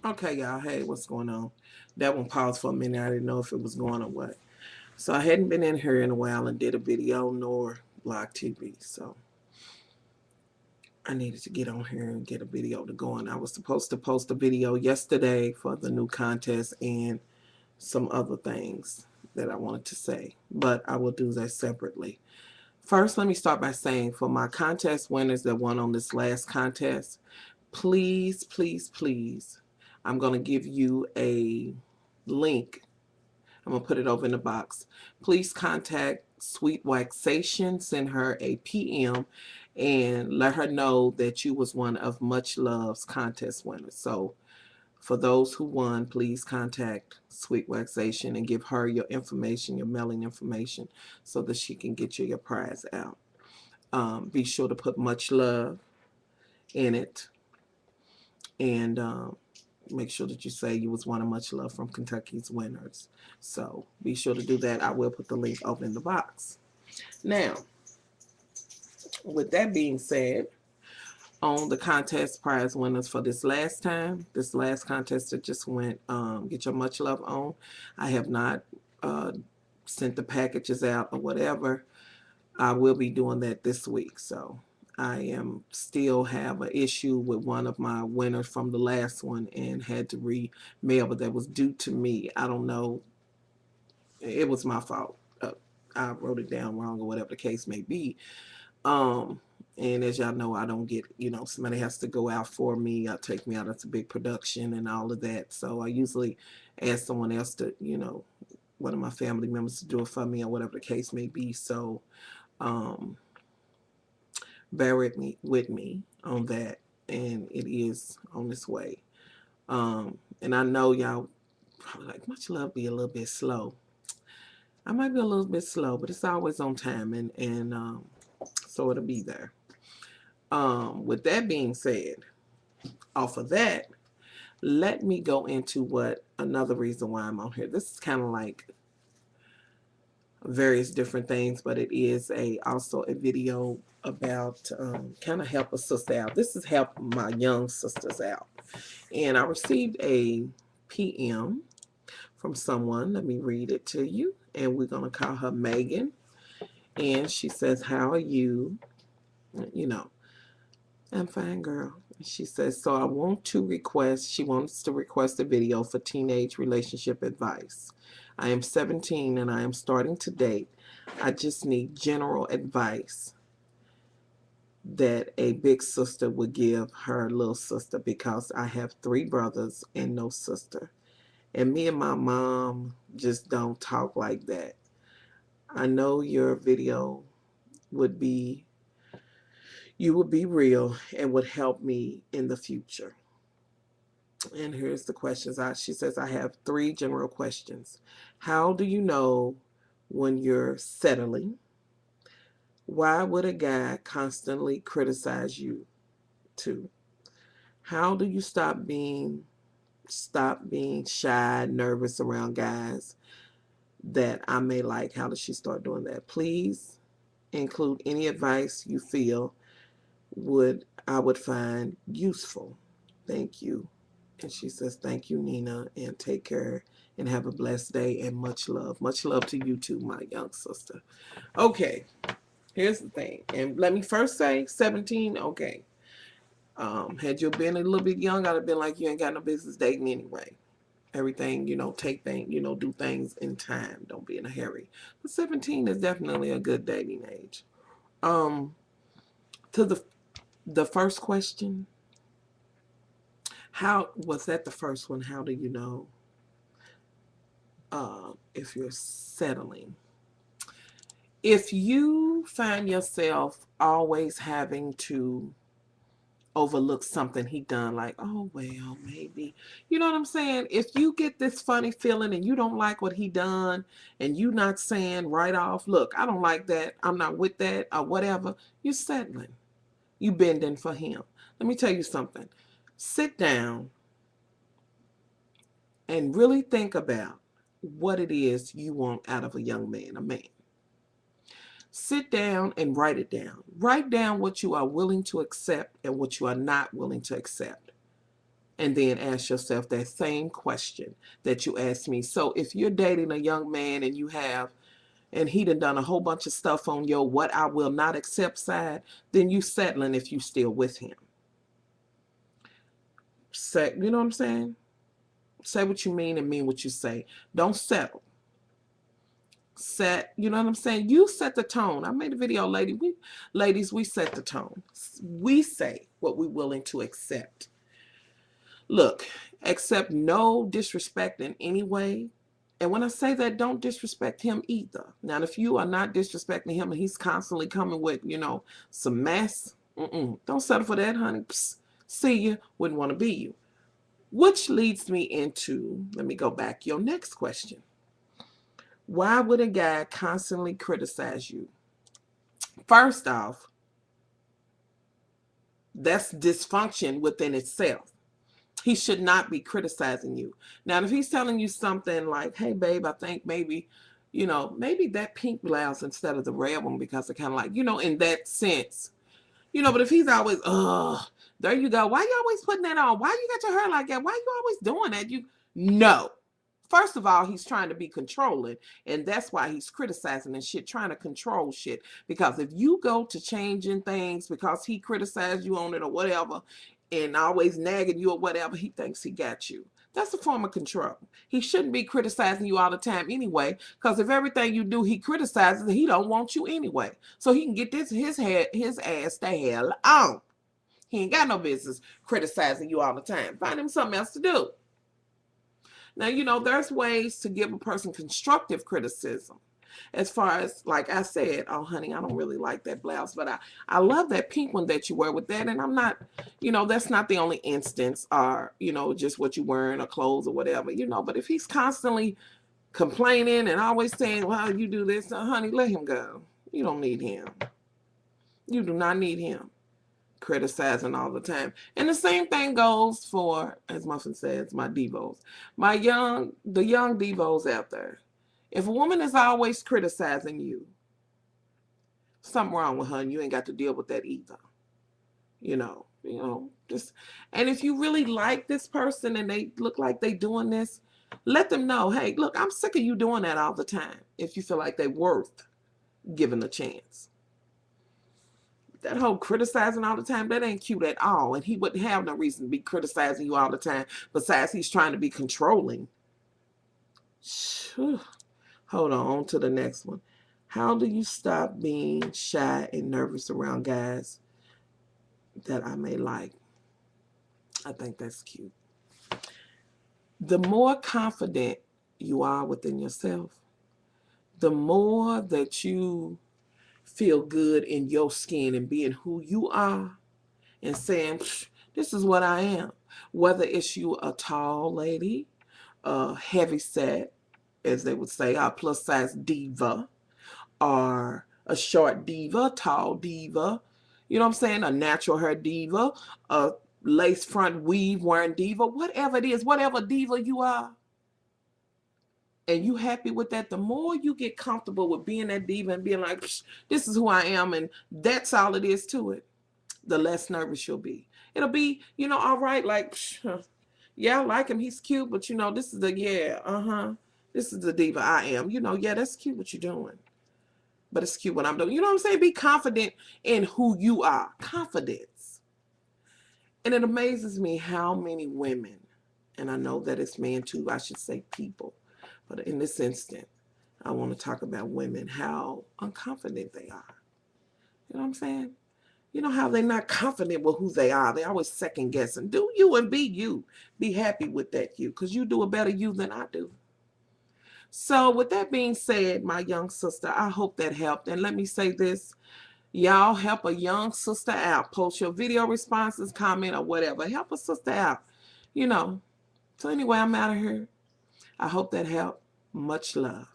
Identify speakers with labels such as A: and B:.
A: Okay, y'all. Hey, what's going on? That one paused for a minute. I didn't know if it was going or what. So I hadn't been in here in a while and did a video nor live TV. So I needed to get on here and get a video to go on. I was supposed to post a video yesterday for the new contest and some other things that I wanted to say, but I will do that separately. First, let me start by saying for my contest winners that won on this last contest, please, please, please, I'm going to give you a link. I'm going to put it over in the box. Please contact Sweet Waxation, send her a PM, and let her know that you was one of Much Love's contest winners. So for those who won, please contact Sweet Waxation and give her your information, your mailing information, so that she can get you your prize out. Be sure to put Much Love in it, and make sure that you say you was one of Much Love from Kentucky's winners. So be sure to do that. I will put the link over in the box. Now, with that being said, on the contest prize winners for this last contest that just went, get your Much Love on. I have not sent the packages out or whatever. I will be doing that this week. So I am still have an issue with one of my winners from the last one and had to re-mail, but that was due to me. I don't know. It was my fault. I wrote it down wrong or whatever the case may be. Um, and as y'all know, I don't get, somebody has to go out for me, take me out. It's a big production and all of that. So I usually ask someone else to, one of my family members to do it for me or whatever the case may be. So um, bear with me on that. And it is on its way. And I know y'all probably like, Much Love be a little bit slow. I might be a little bit slow, but it's always on time. And so it'll be there. With that being said, off of that, let me go into what another reason why I'm on here. This is kind of like various different things, but it is also a video about kind of help a sister out. This is help my young sisters out. And I received a PM from someone. Let me read it to you. And we're going to call her Megan. And she says, how are you? You know, I'm fine, girl. She says, so she wants to request a video for teenage relationship advice. I am 17 and I am starting to date. I just need general advice that a big sister would give her little sister because I have 3 brothers and no sister. And me and my mom just don't talk like that. I know your video would be you would be real and would help me in the future. And here's the questions. She says, I have 3 general questions. How do you know when you're settling? Why would a guy constantly criticize you? 2, how do you stop being shy, nervous around guys that I may like? How does she start doing that? Please include any advice you feel I would find useful. Thank you. And she says, thank you, Nina, and take care and have a blessed day and much love. Much love to you too, my young sister. Okay, here's the thing. And let me first say, 17, okay. Had you been a little bit young, I'd have been like, you ain't got no business dating anyway. Everything, take things, do things in time. Don't be in a hurry. But 17 is definitely a good dating age. To the first question, how was that the first one? How do you know if you're settling? If you find yourself always having to overlook something he done, like, oh, well, maybe, you know what I'm saying? If you get this funny feeling and you don't like what he done and you not saying right off, look, I don't like that, I'm not with that, or whatever, you're settling. You bending for him. Let me tell you something. Sit down and really think about what it is you want out of a young man, a man. Sit down and write it down. Write down what you are willing to accept and what you are not willing to accept. And then ask yourself that same question that you asked me. So if you're dating a young man and and he done a whole bunch of stuff on your what I will not accept side, then you settling if you still with him. You know what I'm saying? Say what you mean and mean what you say. Don't settle. You know what I'm saying? You set the tone. I made a video, ladies, we set the tone. We say what we're willing to accept. Look, accept no disrespect in any way. And when I say that, don't disrespect him either. Now, if you are not disrespecting him and he's constantly coming with, some mess, don't settle for that, honey. Psst, see you, wouldn't want to be you. Which leads me into, let me go back, your next question. Why would a guy constantly criticize you? First off, that's dysfunction within itself. He should not be criticizing you. Now, if he's telling you something like, hey, babe, I think maybe that pink blouse instead of the red one because they're kind of like, in that sense. But if he's always, there you go. Why you always putting that on? Why you got your hair like that? Why you always doing that? No. First of all, he's trying to be controlling, and that's why he's criticizing and shit, trying to control shit. Because if you go to changing things because he criticized you on it or whatever, and always nagging you or whatever, he thinks he got you. That's a form of control. He shouldn't be criticizing you all the time anyway, because if everything you do he criticizes, he don't want you anyway. So he can get his ass the hell on. He ain't got no business criticizing you all the time. Find him something else to do. Now, there's ways to give a person constructive criticism. As far as, like I said, oh, honey, I don't really like that blouse, but I love that pink one that you wear with that. And I'm not, that's not the only instance or, just what you're wearing or clothes or whatever, But if he's constantly complaining and always saying, well, you do this, honey, let him go. You don't need him. You do not need him criticizing all the time. And the same thing goes for, as Muffin says, my divos. The young divos out there. If a woman is always criticizing you, something wrong with her and you ain't got to deal with that either. And if you really like this person and they look like they doing this, let them know, hey, look, I'm sick of you doing that all the time if you feel like they're worth giving a chance. That whole criticizing all the time, that ain't cute at all. And he wouldn't have no reason to be criticizing you all the time besides he's trying to be controlling. Hold on to the next one. How do you stop being shy and nervous around guys that I may like? I think that's cute. The more confident you are within yourself, the more that you feel good in your skin and being who you are and saying, this is what I am. Whether it's you a tall lady, a heavy set, as they would say, a plus size diva, or a short diva, tall diva, you know what I'm saying? A natural hair diva, a lace front weave wearing diva, whatever it is, whatever diva you are, and you happy with that, the more you get comfortable with being that diva and being like, this is who I am, and that's all it is to it, the less nervous you'll be. It'll be, all right, like, yeah, I like him, he's cute, but this is this is the diva I am. Yeah, that's cute what you're doing, but it's cute what I'm doing. You know what I'm saying? Be confident in who you are. Confidence. And it amazes me how many women, and I know that it's men too, I should say people, but in this instant, I want to talk about women, how unconfident they are. You know what I'm saying? You know how they're not confident with who they are. They're always second guessing. Do you and be you. Be happy with that you, because you do a better you than I do. So with that being said, my young sister, I hope that helped. And let me say this. Y'all help a young sister out. Post your video responses, comment, or whatever. Help a sister out. So anyway, I'm out of here. I hope that helped. Much love.